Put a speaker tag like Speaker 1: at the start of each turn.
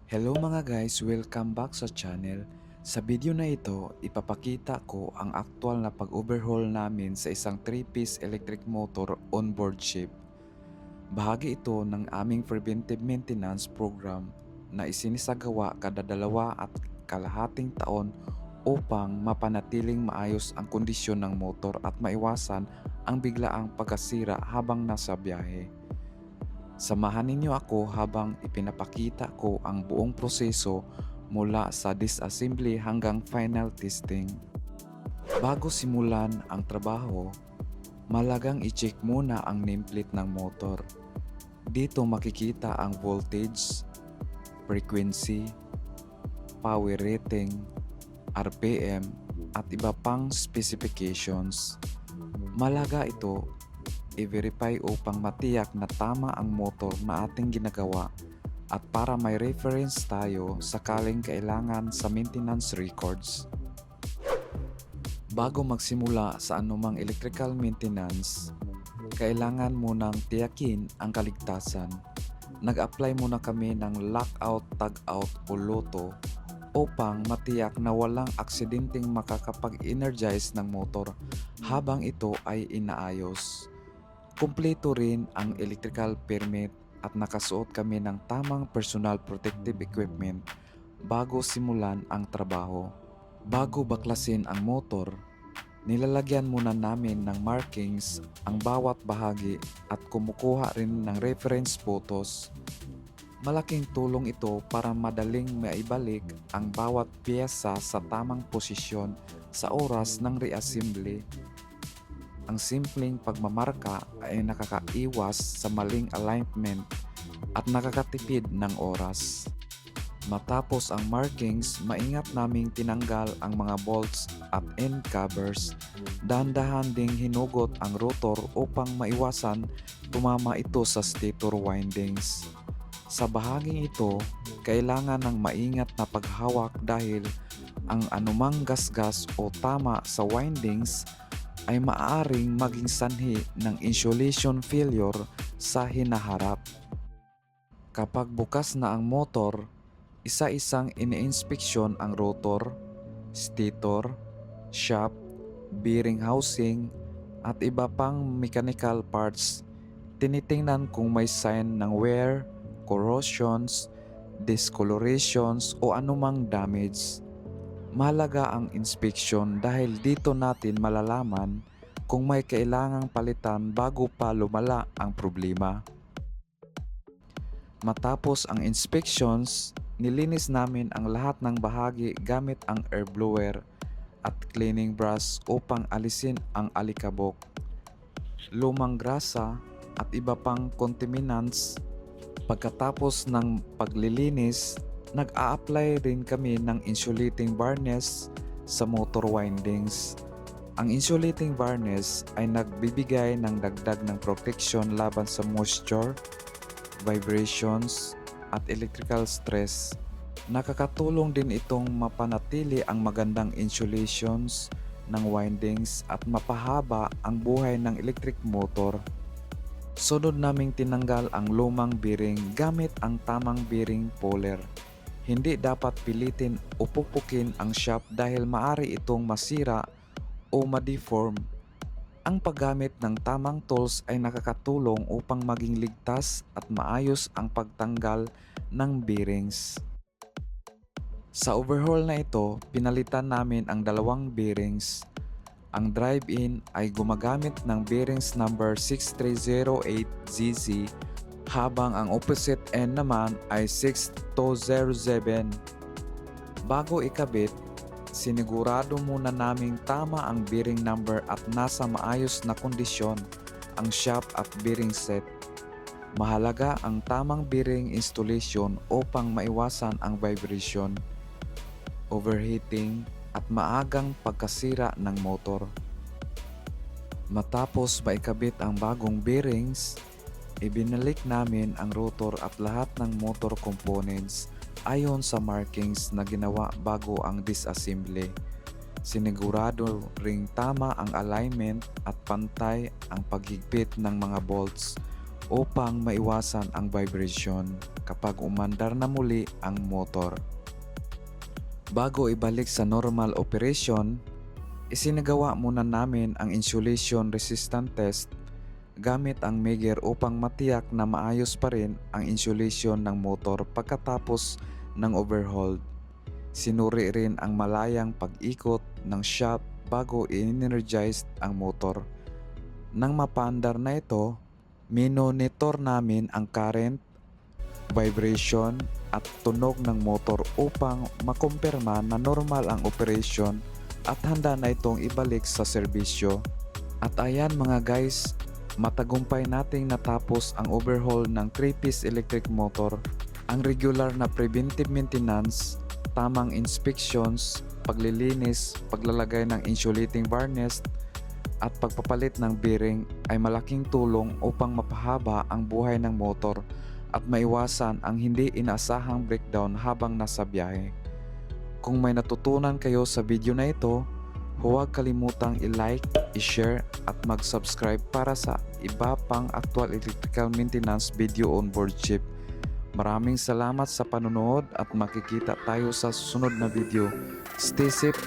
Speaker 1: Hello mga guys, welcome back sa channel. Sa video na ito, ipapakita ko ang aktual na pag-overhaul namin sa isang 3-piece electric motor onboard ship. Bahagi ito ng aming preventive maintenance program na isinisagawa kada 2.5 taon upang mapanatiling maayos ang kondisyon ng motor at maiwasan ang biglaang pagkasira habang nasa biyahe. Samahan ninyo ako habang ipinapakita ko ang buong proseso mula sa disassembly hanggang final testing. Bago simulan ang trabaho, malagang i-check muna ang nameplate ng motor. Dito makikita ang voltage, frequency, power rating, RPM at iba pang specifications. Malaga ito i-verify upang matiyak na tama ang motor na ating ginagawa at para may reference tayo sakaling kailangan sa maintenance records. Bago magsimula sa anumang electrical maintenance, kailangan munang tiyakin ang kaligtasan. Nag-apply muna kami ng lockout, tag-out o loto upang matiyak na walang aksidenteng makakapag-energize ng motor habang ito ay inaayos. Kumpleto rin ang electrical permit at nakasuot kami ng tamang personal protective equipment bago simulan ang trabaho. Bago baklasin ang motor, nilalagyan muna namin ng markings ang bawat bahagi at kumukuha rin ng reference photos. Malaking tulong ito para madaling maibalik ang bawat piyesa sa tamang posisyon sa oras ng reassembly. Ang simpleng pagmamarka ay nakakaiwas sa maling alignment at nakakatipid ng oras. Matapos ang markings, maingat naming tinanggal ang mga bolts at end covers. Dahan-dahan ding hinugot ang rotor upang maiwasan tumama ito sa stator windings. Sa bahaging ito, kailangan ng maingat na paghawak dahil ang anumang gasgas o tama sa windings ay maaaring maging sanhi ng insulation failure sa hinaharap. Kapag bukas na ang motor, isa-isang iniinspeksyon ang rotor, stator, shaft, bearing housing at iba pang mechanical parts. Tinitingnan kung may sign ng wear, corrosions, discolorations o anumang damage. Mahalaga ang inspection dahil dito natin malalaman kung may kailangang palitan bago pa lumala ang problema. Matapos ang inspections, nilinis namin ang lahat ng bahagi gamit ang air blower at cleaning brush upang alisin ang alikabok, lumang grasa at iba pang contaminants. Pagkatapos ng paglilinis, nag-a-apply rin kami ng insulating varnish sa motor windings. Ang insulating varnish ay nagbibigay ng dagdag ng protection laban sa moisture, vibrations, at electrical stress. Nakakatulong din itong mapanatili ang magandang insulations ng windings at mapahaba ang buhay ng electric motor. Sunod naming tinanggal ang lumang bearing gamit ang tamang bearing puller. Hindi dapat pilitin o pupukin ang shaft dahil maaari itong masira o ma-deform. Ang paggamit ng tamang tools ay nakakatulong upang maging ligtas at maayos ang pagtanggal ng bearings. Sa overhaul na ito, pinalitan namin ang dalawang bearings. Ang drive-in ay gumagamit ng bearings number 6308ZZ habang ang opposite end naman ay 6207. Bago ikabit, sinigurado muna naming tama ang bearing number at nasa maayos na kondisyon ang shaft at bearing set. Mahalaga ang tamang bearing installation upang maiwasan ang vibration, overheating at maagang pagkasira ng motor. Matapos maikabit ang bagong bearings, ibinalik namin ang rotor at lahat ng motor components ayon sa markings na ginawa bago ang disassembly. Sinigurado ring tama ang alignment at pantay ang paghigpit ng mga bolts upang maiwasan ang vibration kapag umandar na muli ang motor. Bago ibalik sa normal operation, isinagawa muna namin ang insulation resistant test gamit ang Megger upang matiyak na maayos pa rin ang insulation ng motor pagkatapos ng overhaul. Sinuri rin ang malayang pag-ikot ng shaft bago i-energize ang motor. Nang mapaandar na ito, minonitor namin ang current, vibration at tunog ng motor upang makumpirma na normal ang operation at handa na itong ibalik sa serbisyo. At ayan mga guys, matagumpay nating natapos ang overhaul ng 3-piece electric motor. Ang regular na preventive maintenance, tamang inspections, paglilinis, paglalagay ng insulating varnish at pagpapalit ng bearing ay malaking tulong upang mapahaba ang buhay ng motor at maiwasan ang hindi inaasahang breakdown habang nasa biyahe. Kung may natutunan kayo sa video na ito, huwag kalimutang i-like, i-share at mag-subscribe para sa iba pang actual electrical maintenance video on board ship. Maraming salamat sa panonood at makikita tayo sa susunod na video. Stay safe